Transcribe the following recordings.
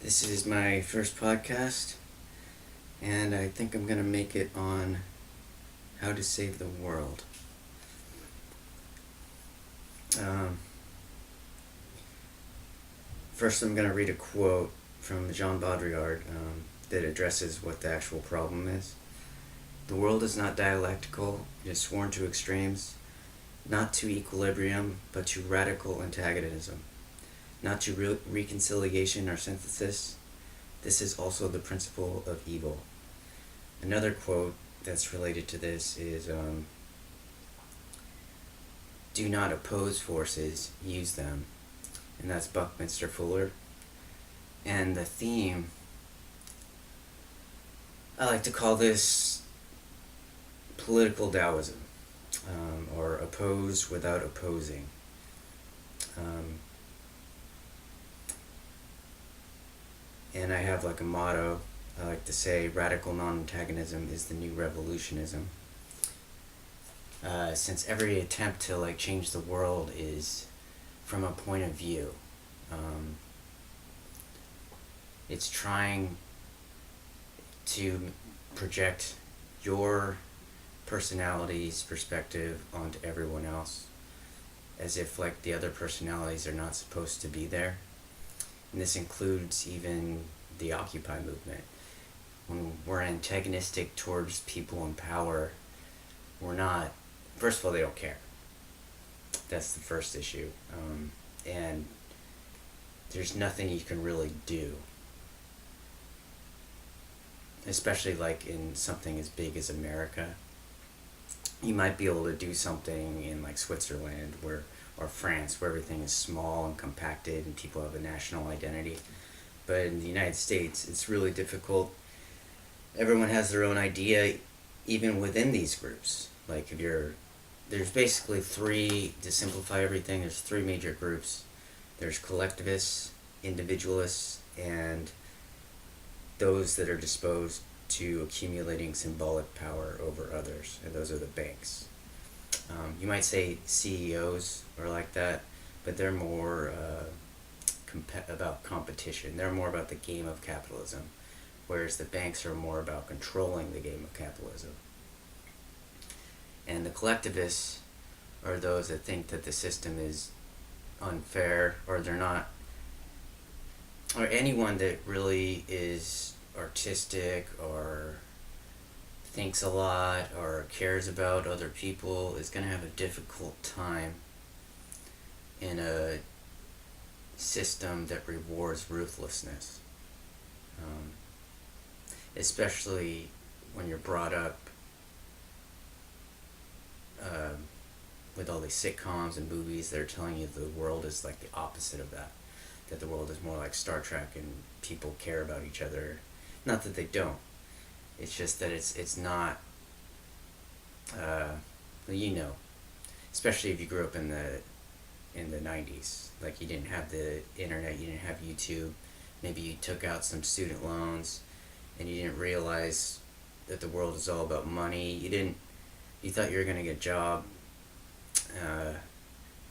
This is my first podcast, and I think I'm going to make it on how to save the world. Um, First, I'm going to read a quote from Jean Baudrillard that addresses what the actual problem is. The world is not dialectical, it is sworn to extremes, not to equilibrium, but to radical antagonism, not to reconciliation or synthesis. This is also the principle of evil. Another quote that's related to this is do not oppose forces, use them. And that's Buckminster Fuller. And the theme, I like to call this political Taoism, or oppose without opposing. And I have like a motto. I like to say radical non-antagonism is the new revolutionism. Since every attempt to change the world is from a point of view, it's trying to project your personality's perspective onto everyone else, as if the other personalities are not supposed to be there. And this includes even the Occupy movement. When we're antagonistic towards people in power, we're not. First of all, they don't care. That's the first issue. And there's nothing you can really do. Especially in something as big as America. You might be able to do something in Switzerland or France, where everything is small and compacted and people have a national identity. But in the United States, it's really difficult. Everyone has their own idea, even within these groups. There's basically three, to simplify everything, there's three major groups. There's collectivists, individualists, and those that are disposed to accumulating symbolic power over others, and those are the banks. You might say CEOs are like that, but they're more about competition. They're more about the game of capitalism, whereas the banks are more about controlling the game of capitalism. And the collectivists are those that think that the system is unfair, or they're not, or anyone that really is artistic or thinks a lot or cares about other people is going to have a difficult time in a system that rewards ruthlessness. Especially when you're brought up with all these sitcoms and movies that are telling you the world is the opposite of that. That the world is more like Star Trek and people care about each other. Not that they don't. It's just that it's not, especially if you grew up in the 90s. You didn't have the internet, you didn't have YouTube. Maybe you took out some student loans and you didn't realize that the world is all about money. You thought you were going to get a job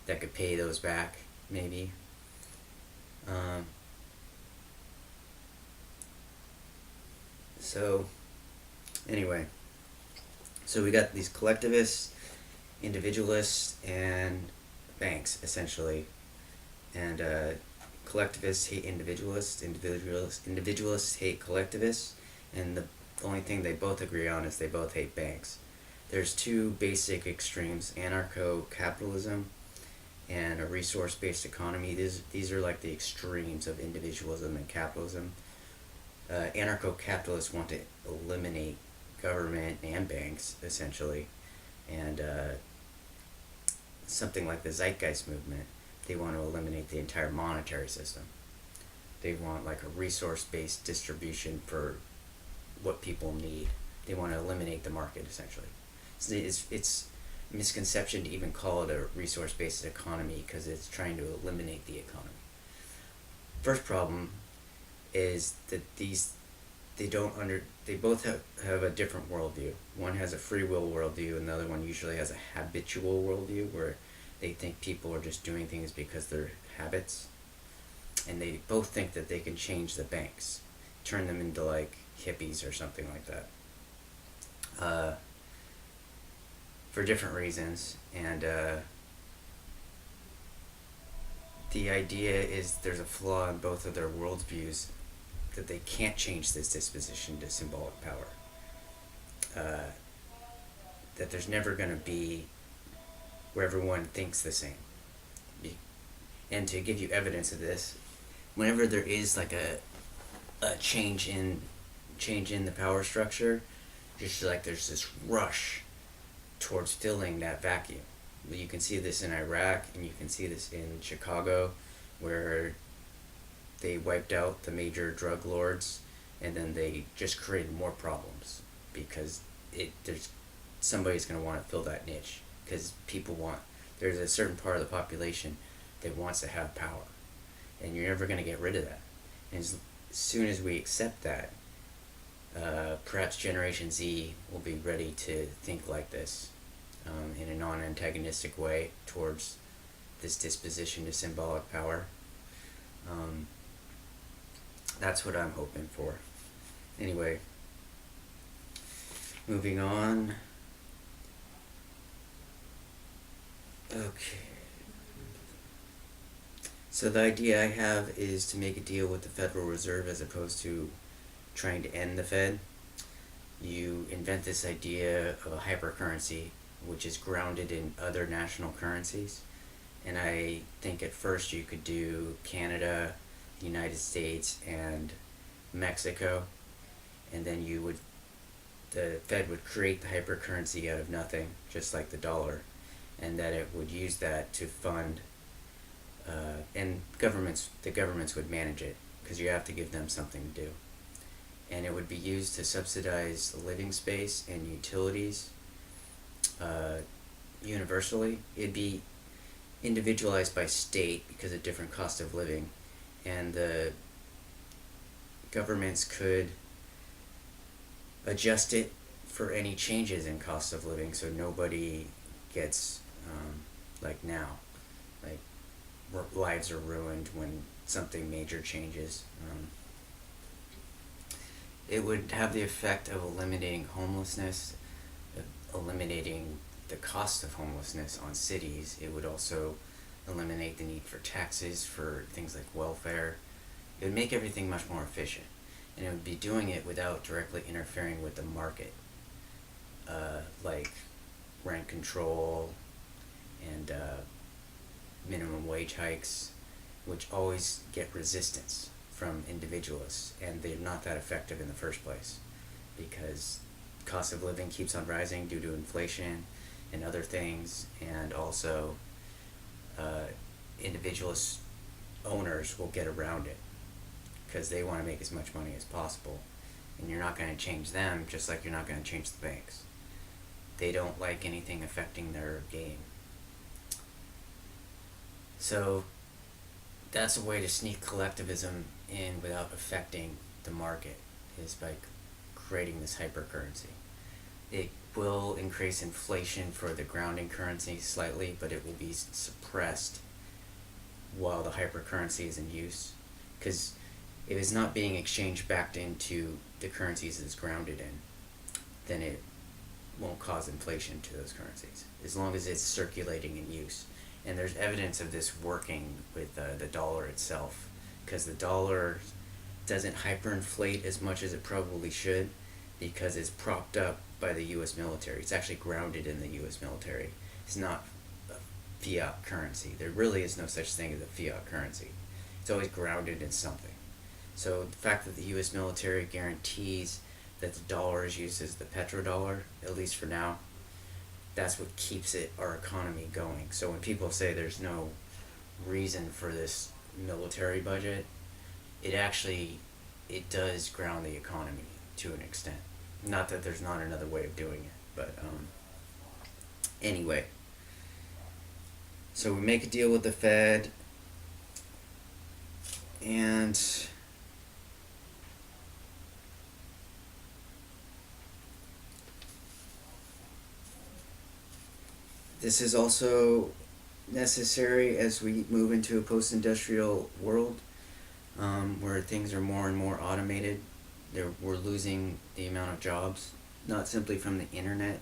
that could pay those back, maybe. So, anyway. So we got these collectivists, individualists, and banks, essentially. And collectivists hate individualists hate collectivists, and the only thing they both agree on is they both hate banks. There's two basic extremes: anarcho-capitalism and a resource-based economy. These are the extremes of individualism and capitalism. Anarcho-capitalists want to eliminate government and banks, essentially, and something like the Zeitgeist movement, they want to eliminate the entire monetary system. They want a resource-based distribution for what people need. They want to eliminate the market, essentially. It's a misconception to even call it a resource-based economy, because it's trying to eliminate the economy. First problem is that they both have a different worldview. One has a free will worldview, and the other one usually has a habitual worldview, where they think people are just doing things because they're habits. and they both think that they can change the banks, turn them into like hippies or something like that, for different reasons. And the idea is there's a flaw in both of their worldviews, that they can't change this disposition to symbolic power. That there's never going to be where everyone thinks the same. And to give you evidence of this, whenever there is like a change in the power structure, just like there's this rush towards filling that vacuum. You can see this in Iraq, and you can see this in Chicago, where they wiped out the major drug lords, and then they just created more problems because there's somebody's going to want to fill that niche, because there's a certain part of the population that wants to have power, and you're never going to get rid of that. And as soon as we accept that, perhaps Generation Z will be ready to think like this, in a non-antagonistic way towards this disposition to symbolic power. That's what I'm hoping for. Anyway, moving on. Okay. So the idea I have is to make a deal with the Federal Reserve as opposed to trying to end the Fed. You invent this idea of a hypercurrency, which is grounded in other national currencies. And I think at first you could do Canada, the United States, and Mexico. And then the Fed would create the hypercurrency out of nothing, just like the dollar. And that it would use that to fund, and the governments would manage it, because you have to give them something to do. And it would be used to subsidize living space and utilities, universally. It'd be individualized by state because of different cost of living, and the governments could adjust it for any changes in cost of living, so nobody gets, like now, like lives are ruined when something major changes. It would have the effect of eliminating homelessness, eliminating the cost of homelessness on cities. It would also eliminate the need for taxes for things like welfare. It would make everything much more efficient, and it would be doing it without directly interfering with the market, like rent control and minimum wage hikes, which always get resistance from individualists, and they're not that effective in the first place, because cost of living keeps on rising due to inflation and other things, and also individualist owners will get around it because they want to make as much money as possible, and you're not going to change them, just like you're not going to change the banks. They don't like anything affecting their game. So that's a way to sneak collectivism in without affecting the market, is by creating this hypercurrency. It will increase inflation for the grounding currency slightly, but it will be suppressed while the hypercurrency is in use, because if it's not being exchanged back into the currencies it's grounded in, then it won't cause inflation to those currencies, as long as it's circulating in use. And there's evidence of this working with the dollar itself, because the dollar doesn't hyperinflate as much as it probably should, because it's propped up by the U.S. military. It's actually grounded in the U.S. military. It's not a fiat currency. There really is no such thing as a fiat currency. It's always grounded in something. So the fact that the U.S. military guarantees that the dollar is used as the petrodollar, at least for now, that's what keeps our economy going. So when people say there's no reason for this military budget, it does ground the economy to an extent. Not that there's not another way of doing it, but anyway. So we make a deal with the Fed, and this is also necessary as we move into a post-industrial world, where things are more and more automated. We're losing the amount of jobs, not simply from the internet,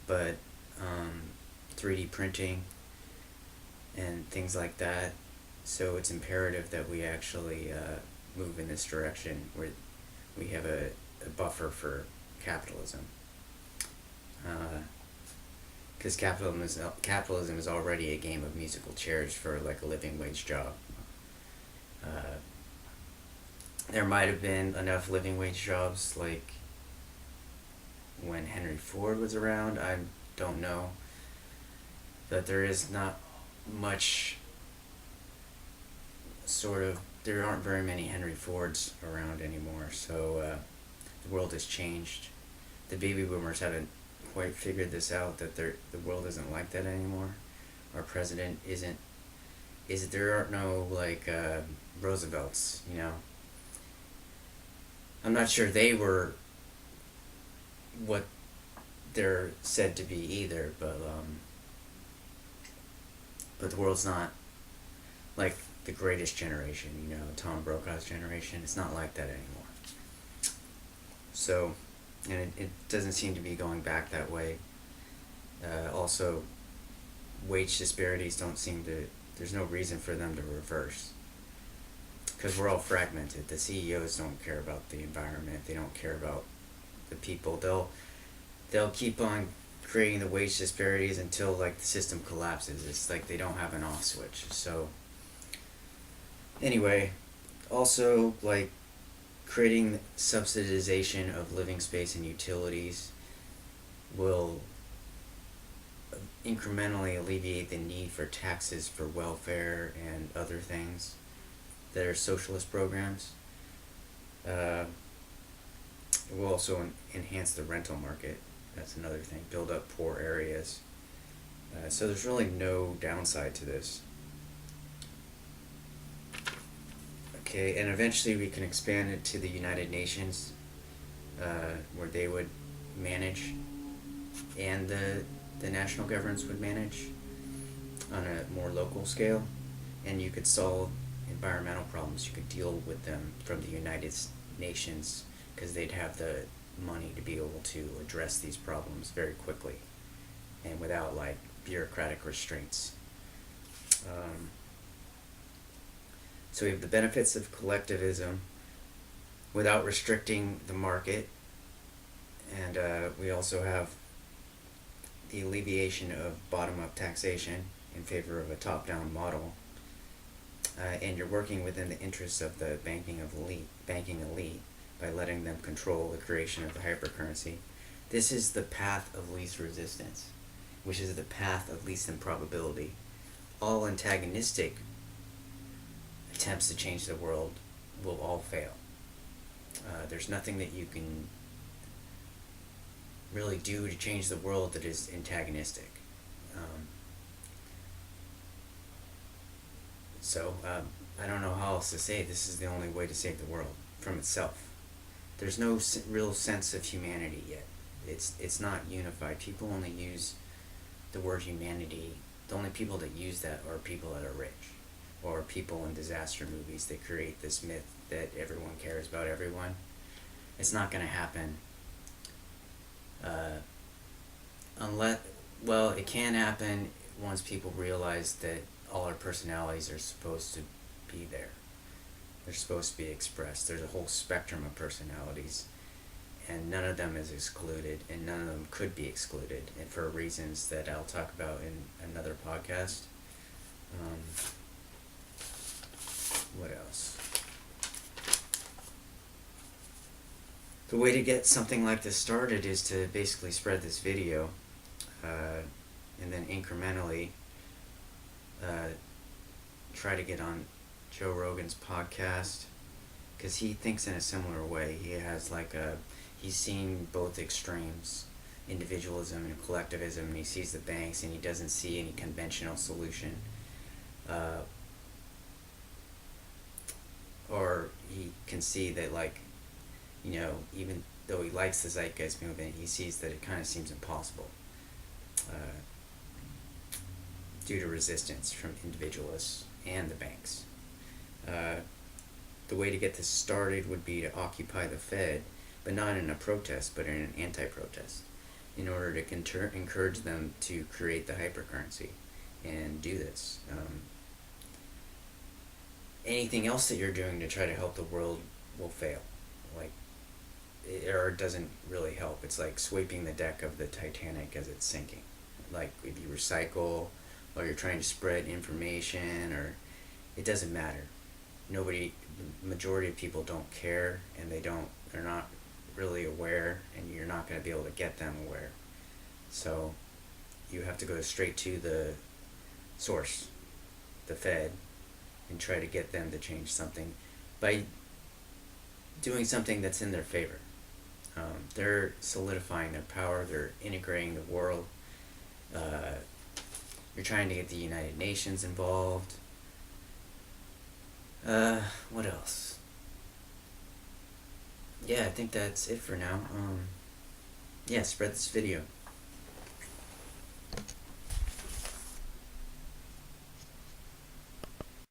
but 3D printing and things like that. So it's imperative that we actually move in this direction where we have a buffer for capitalism. Because capitalism is already a game of musical chairs for like a living wage job. Uh, there might have been enough living wage jobs like when Henry Ford was around. I don't know, but there is not much sort of. There aren't very many Henry Fords around anymore. So the world has changed. The baby boomers haven't quite figured this out, that the world isn't like that anymore. Our president isn't. There are no like Roosevelts, you know. I'm not sure they were what they're said to be either, but the world's not like the greatest generation, you know, Tom Brokaw's generation. It's not like that anymore. So, and it doesn't seem to be going back that way. Also, wage disparities don't seem to. There's no reason for them to reverse. Because we're all fragmented. The CEOs don't care about the environment. They don't care about the people. They'll keep on creating the wage disparities until like the system collapses. It's like they don't have an off switch. So anyway, also like creating subsidization of living space and utilities will incrementally alleviate the need for taxes for welfare and other things that are socialist programs. It will also enhance the rental market. That's another thing. Build up poor areas. So there's really no downside to this. Okay, and eventually we can expand it to the United Nations, where they would manage, and the national governments would manage on a more local scale, and you could solve environmental problems. You could deal with them from the United Nations because they'd have the money to be able to address these problems very quickly and without like bureaucratic restraints. So we have the benefits of collectivism without restricting the market, and we also have the alleviation of bottom-up taxation in favor of a top-down model. And you're working within the interests of the banking elite by letting them control the creation of the hypercurrency. This is the path of least resistance, which is the path of least improbability. All antagonistic attempts to change the world will all fail. There's nothing that you can really do to change the world that is antagonistic. So I don't know how else to say it. This is the only way to save the world from itself. There's no real sense of humanity yet. It's not unified. People only use the word humanity. The only people that use that are people that are rich, or people in disaster movies that create this myth that everyone cares about everyone. It's not going to happen. Well, it can happen once people realize that all our personalities are supposed to be there. They're supposed to be expressed. There's a whole spectrum of personalities, and none of them is excluded, and none of them could be excluded, and for reasons that I'll talk about in another podcast. What else? The way to get something like this started is to basically spread this video, and then incrementally try to get on Joe Rogan's podcast, because he thinks in a similar way. He's seen both extremes, individualism and collectivism, and he sees the banks, and he doesn't see any conventional solution. Or he can see that, like, you know, even though he likes the Zeitgeist movement, he sees that it kind of seems impossible due to resistance from individualists and the banks. the way to get this started would be to occupy the Fed, but not in a protest, but in an anti-protest, in order to encourage them to create the hypercurrency and do this. Anything else that you're doing to try to help the world will fail. Like, or it doesn't really help. It's like sweeping the deck of the Titanic as it's sinking. Like, if you recycle, or you're trying to spread information, or it doesn't matter. Nobody, the majority of people don't care, and they're not really aware, and you're not going to be able to get them aware. So you have to go straight to the source, the Fed, and try to get them to change something by doing something that's in their favor. They're solidifying their power, they're integrating the world. You're trying to get the United Nations involved. What else? Yeah, I think that's it for now. Yeah, spread this video.